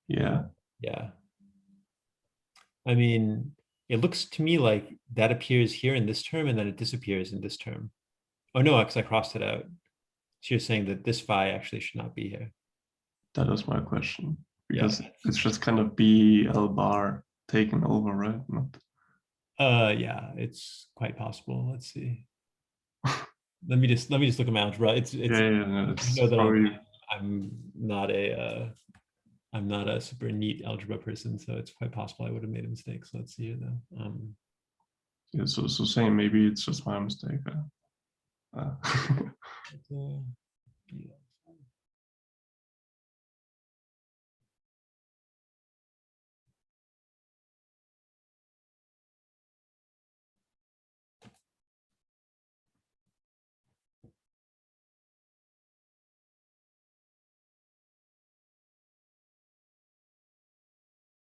Yeah. Yeah. I mean, it looks to me like that appears here in this term and then it disappears in this term. Oh no, because I crossed it out. So you're saying that this phi actually should not be here. That is my question. Because Yeah. it's just kind of BL bar taken over, right? Not... Yeah, it's quite possible. Let's see. let me just look at my algebra. It's no, it's you know that probably... I'm not a super neat algebra person, so it's quite possible I would have made a mistake. So let's see here though. Yeah, so same, maybe it's just my mistake. Yeah.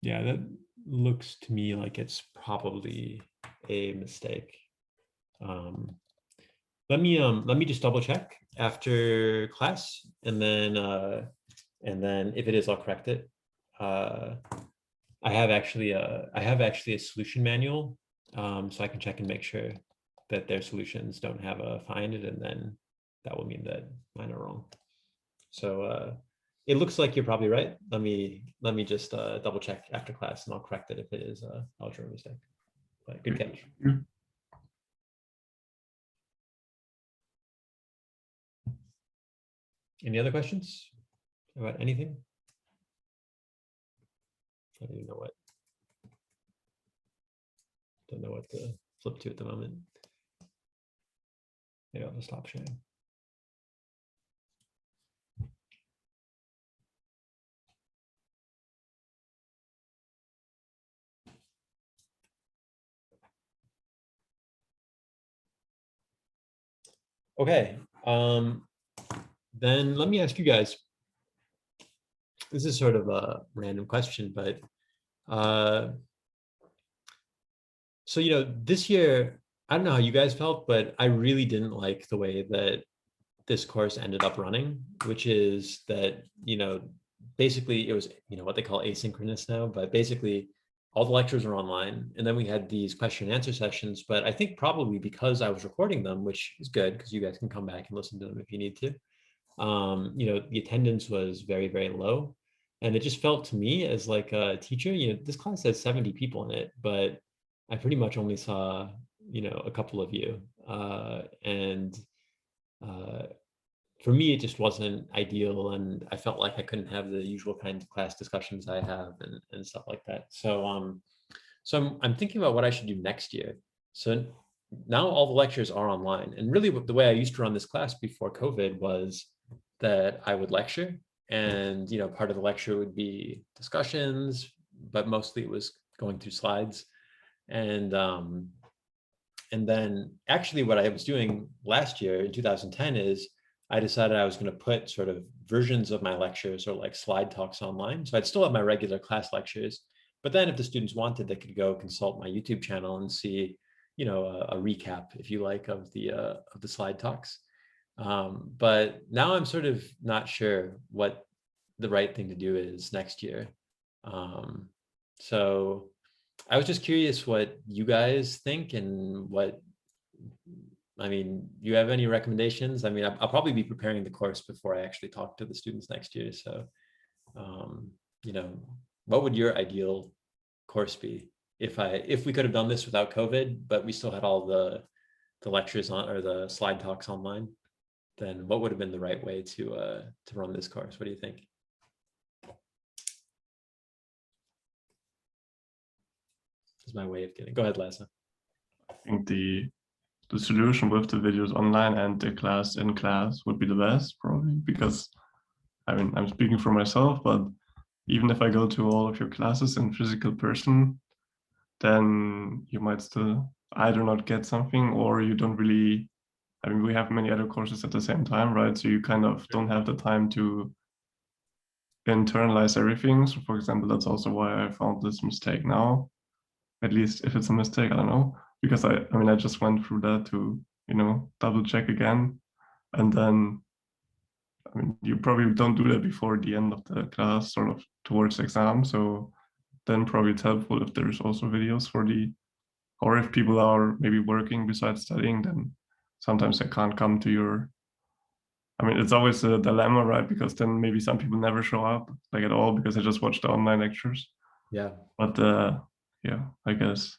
Yeah, that looks to me like it's probably a mistake. Let me just double check after class, and then if it is, I'll correct it. I have actually a solution manual, so I can check and make sure that their solutions don't have a find it, and then that will mean that mine are wrong. So it looks like you're probably right. Let me just double check after class, and I'll correct it if it is a algebra mistake. But good catch. Any other questions about anything? I don't even know what to flip to at the moment. Maybe I'll just stop sharing. Okay, then let me ask you guys. This is sort of a random question, but so this year, I don't know how you guys felt, but I really didn't like the way that this course ended up running, which is that basically it was what they call asynchronous now, but basically all the lectures are online, and then we had these question and answer sessions. But I think probably because I was recording them, which is good because you guys can come back and listen to them if you need to. The attendance was very, very low, and it just felt to me as like a teacher, this class has 70 people in it, but I pretty much only saw a couple of you, and for me, it just wasn't ideal, and I felt like I couldn't have the usual kinds of class discussions I have and stuff like that. So I'm thinking about what I should do next year. So now all the lectures are online, and really the way I used to run this class before COVID was that I would lecture, and part of the lecture would be discussions, but mostly it was going through slides. And then actually what I was doing last year in 2010 is I decided I was going to put sort of versions of my lectures or like slide talks online. So I'd still have my regular class lectures, but then if the students wanted, they could go consult my YouTube channel and see, a recap, if you like, of the slide talks. But now I'm sort of not sure what the right thing to do is next year. So I was just curious what you guys think and you have any recommendations? I mean, I'll probably be preparing the course before I actually talk to the students next year. So, what would your ideal course be if we could have done this without COVID, but we still had all the lectures on or the slide talks online? Then what would have been the right way to run this course? What do you think? Is my way of getting. Go ahead, Lasse. I think the solution with the videos online and the class in class would be the best, probably, because I'm speaking for myself, but even if I go to all of your classes in physical person, then you might still either not get something or you don't really, we have many other courses at the same time, right? So you kind of don't have the time to internalize everything. So for example, that's also why I found this mistake now, at least if it's a mistake, I don't know, because I just went through that to double check again. And then, I mean, you probably don't do that before the end of the class, sort of towards exam. So then probably it's helpful if there's also videos or if people are maybe working besides studying, then sometimes they can't come to your, I mean, it's always a dilemma, right? Because then maybe some people never show up like at all because they just watch the online lectures. Yeah. But yeah, I guess.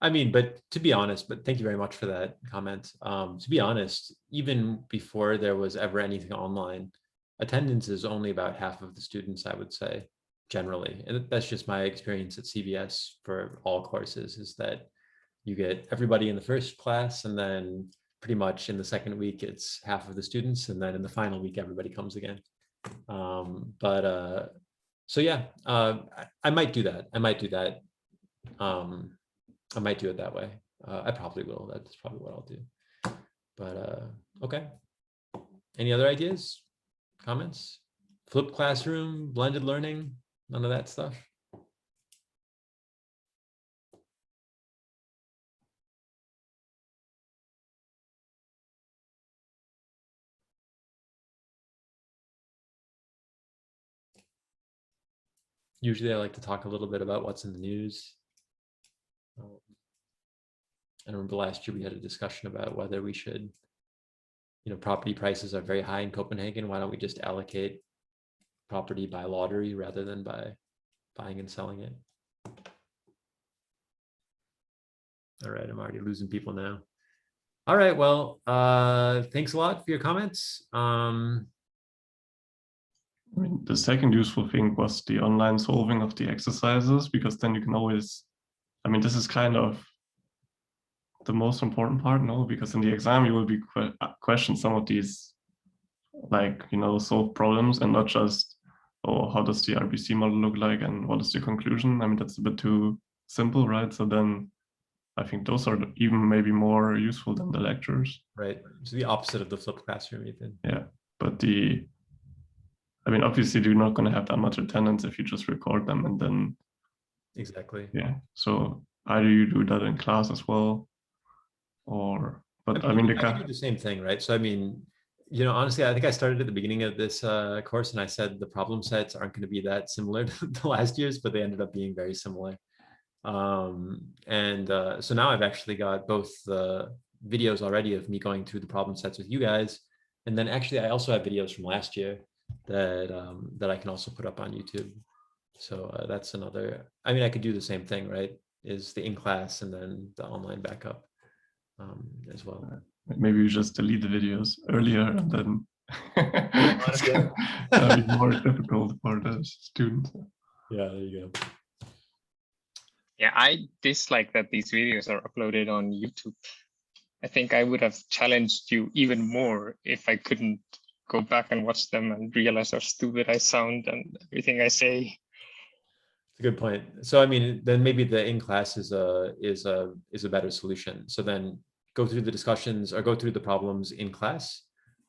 I mean, but to be honest, but thank you very much for that comment. To be honest, even before there was ever anything online, attendance is only about half of the students, I would say, generally. And that's just my experience at CBS for all courses, is that you get everybody in the first class, and then pretty much in the second week, it's half of the students. And then in the final week, everybody comes again. So yeah, I might do that. I might do that. I might do it that way. I probably will. That's probably what I'll do. But okay. Any other ideas, comments? Flipped classroom, blended learning, none of that stuff? Usually I like to talk a little bit about what's in the news. I remember last year we had a discussion about whether we should, property prices are very high in Copenhagen. Why don't we just allocate property by lottery rather than by buying and selling it? All right, I'm already losing people now. All right, well, thanks a lot for your comments. I mean, the second useful thing was the online solving of the exercises, because then you can always, I mean, this is kind of the most important part, no? Because in the exam, you will be questioned some of these, like, solve problems, and not just, oh, how does the RBC model look like and what is the conclusion? I mean, that's a bit too simple, right? So then I think those are even maybe more useful than the lectures. Right, so the opposite of the flipped classroom, Ethan. Yeah, but I mean, obviously you're not going to have that much attendance if you just record them and then. Exactly. Yeah, so either you do that in class as well, or, but I mean, I can do the same thing, right? So I mean, honestly, I think I started at the beginning of this course and I said the problem sets aren't going to be that similar to the last year's, but they ended up being very similar. So now I've actually got both the videos already of me going through the problem sets with you guys. And then actually I also have videos from last year that I can also put up on YouTube. So that's another, I mean, I could do the same thing, right? Is the in-class and then the online backup as well. Maybe you just delete the videos earlier and then it's gonna be more difficult for the students. Yeah, there you go. Yeah, I dislike that these videos are uploaded on YouTube. I think I would have challenged you even more if I couldn't go back and watch them and realize how stupid I sound and everything I say. It's a good point. So I mean, then maybe the in-class is a better solution. So then go through the discussions or go through the problems in class,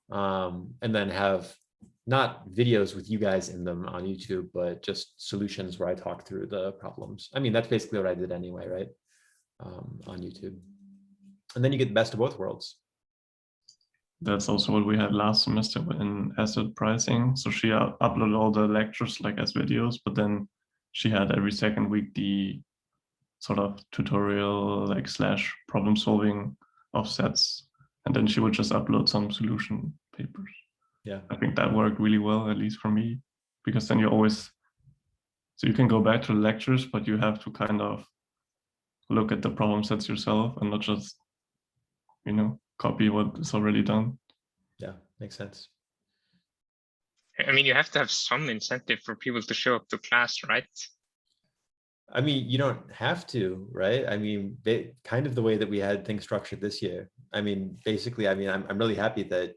and then have not videos with you guys in them on YouTube, but just solutions where I talk through the problems. I mean, that's basically what I did anyway, right? On YouTube. And then you get the best of both worlds. That's also what we had last semester in asset pricing. So she uploaded all the lectures like as videos, but then she had every second week the sort of tutorial like / problem solving offsets. And then she would just upload some solution papers. Yeah, I think that worked really well, at least for me, because then you always, so you can go back to the lectures, but you have to kind of look at the problem sets yourself and not just, copy what is already done. Yeah, makes sense. I mean, you have to have some incentive for people to show up to class, right? I mean, you don't have to, right? I mean, kind of the way that we had things structured this year. I mean, basically, I mean, I'm really happy that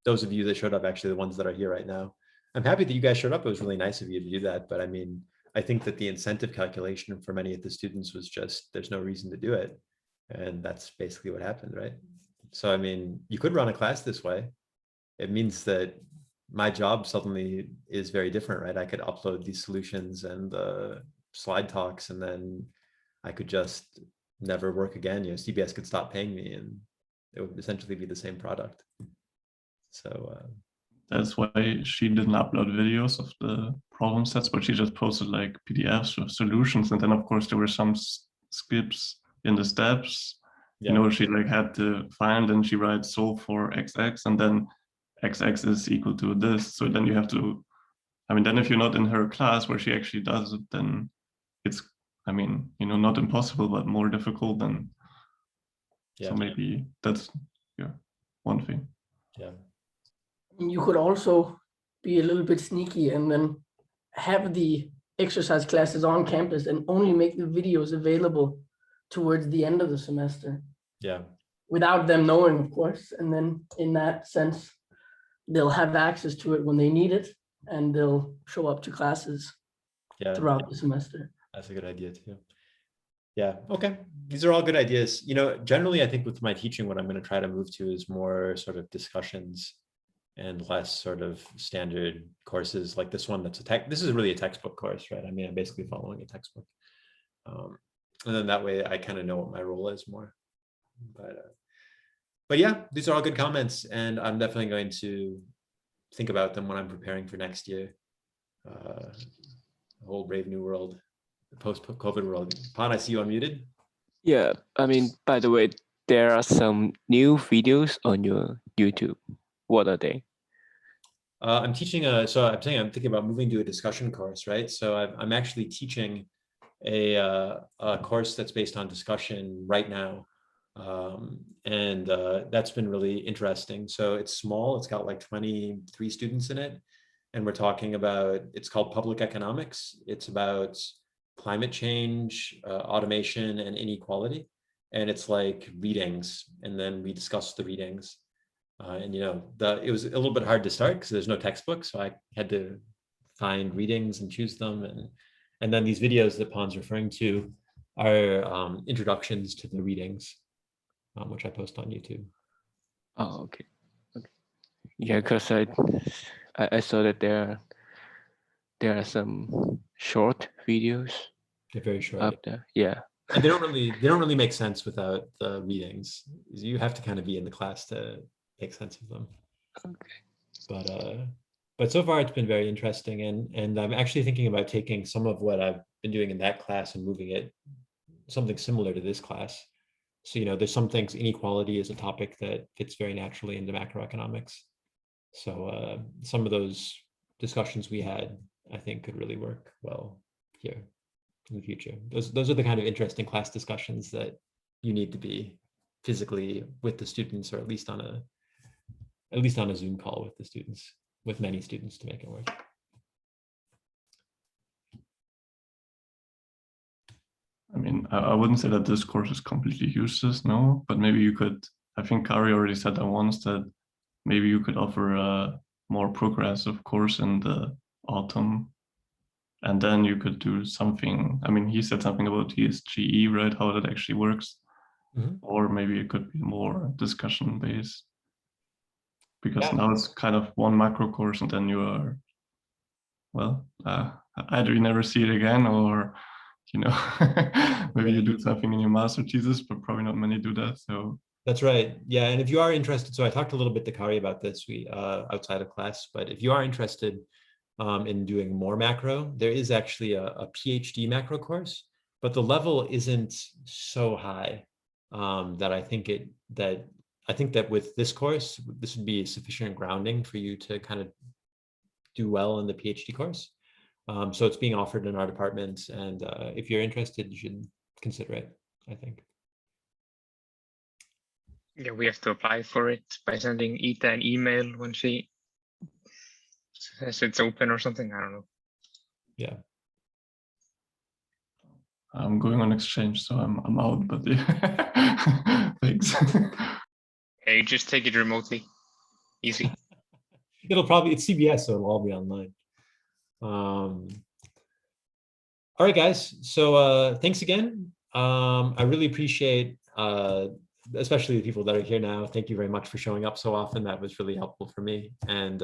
those of you that showed up, actually the ones that are here right now, I'm happy that you guys showed up. It was really nice of you to do that. But I mean, I think that the incentive calculation for many of the students was just, there's no reason to do it. And that's basically what happened, right? So, I mean, you could run a class this way. It means that my job suddenly is very different, right? I could upload these solutions and the slide talks, and then I could just never work again. CBS could stop paying me, and it would essentially be the same product. So that's why she didn't upload videos of the problem sets, but she just posted like PDFs of solutions. And then of course there were some skips in the steps. yeah. You know, she like had to find, and she writes solve for XX, and then XX is equal to this. So then you have to, I mean, then if you're not in her class where she actually does it, then it's, I mean, you know, not impossible, but more difficult than, Yeah. so maybe that's, yeah, one thing. Yeah. You could also be a little bit sneaky and then have the exercise classes on campus and only make the videos available towards the end of the semester. Yeah. Without them knowing, of course. And then in that sense, they'll have access to it when they need it, and they'll show up to classes Yeah. throughout the semester. That's a good idea too. Yeah. Okay. These are all good ideas. You know, generally, I think with my teaching, what I'm going to try to move to is more sort of discussions and less sort of standard courses like this one. This is really a textbook course, right? I mean, I'm basically following a textbook. And then that way I kind of know what my role is more. But yeah, these are all good comments, and I'm definitely going to think about them when I'm preparing for next year. The whole brave new world, post-COVID world. Pan, I see you unmuted. Yeah, I mean, by the way, there are some new videos on your YouTube. What are they? I'm teaching so I'm saying I'm thinking about moving to a discussion course, right? So I'm actually teaching a course that's based on discussion right now. And that's been really interesting. So it's small, it's got like 23 students in it. And we're talking about, it's called public economics. It's about climate change, automation, and inequality. And it's like readings. And then we discuss the readings. And you know, it was a little bit hard to start because there's no textbook. So I had to find readings and choose them. And then these videos that Pan's referring to are introductions to the readings, which I post on YouTube. Oh, okay. Yeah, because I saw that there are some short videos They're very short. up there. Yeah. And they don't really make sense without the readings. You have to kind of be in the class to make sense of them. Okay. But so far it's been very interesting, and I'm actually thinking about taking some of what I've been doing in that class and moving it something similar to this class. So, you know, there's some things, inequality is a topic that fits very naturally into macroeconomics. So some of those discussions we had, I think, could really work well here in the future. Those are the kind of interesting class discussions that you need to be physically with the students, or at least on a Zoom call with the students, with many students, to make it work. I mean, I wouldn't say that this course is completely useless, no, but maybe you could, I think Kari already said that once, that maybe you could offer a more progressive course in the autumn, and then you could do something. I mean, he said something about TSGE, right? How that actually works. Mm-hmm. Or maybe it could be more discussion based, because Yeah. now it's kind of one macro course, and then you are, well, either you never see it again, or, you know, maybe you do something in your master thesis, but probably not many do that. So That's right. Yeah, and if you are interested, so I talked a little bit to Kari about this outside of class, but if you are interested in doing more macro, there is actually a PhD macro course, but the level isn't so high that I think that with this course, this would be sufficient grounding for you to kind of do well in the PhD course. So it's being offered in our department, and if you're interested, you should consider it, I think. Yeah, we have to apply for it by sending Ita an email when she says it's open or something. I don't know. Yeah. I'm going on exchange, so I'm out, but yeah. Thanks. Okay. Hey, just take it remotely. Easy. It's CBS, so it'll all be online. All right, guys. So thanks again. I really appreciate, especially the people that are here now. Thank you very much for showing up so often. That was really helpful for me. And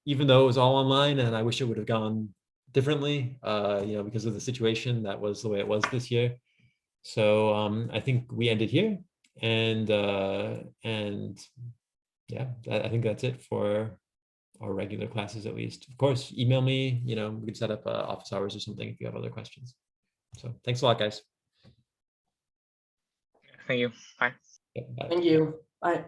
even though it was all online, and I wish it would have gone differently, because of the situation, that was the way it was this year. So I think we ended here. And yeah, I think that's it for our regular classes, at least. Of course, email me, we can set up office hours or something if you have other questions. So thanks a lot, guys. Thank you. Bye. Yeah, bye. Thank you. Bye.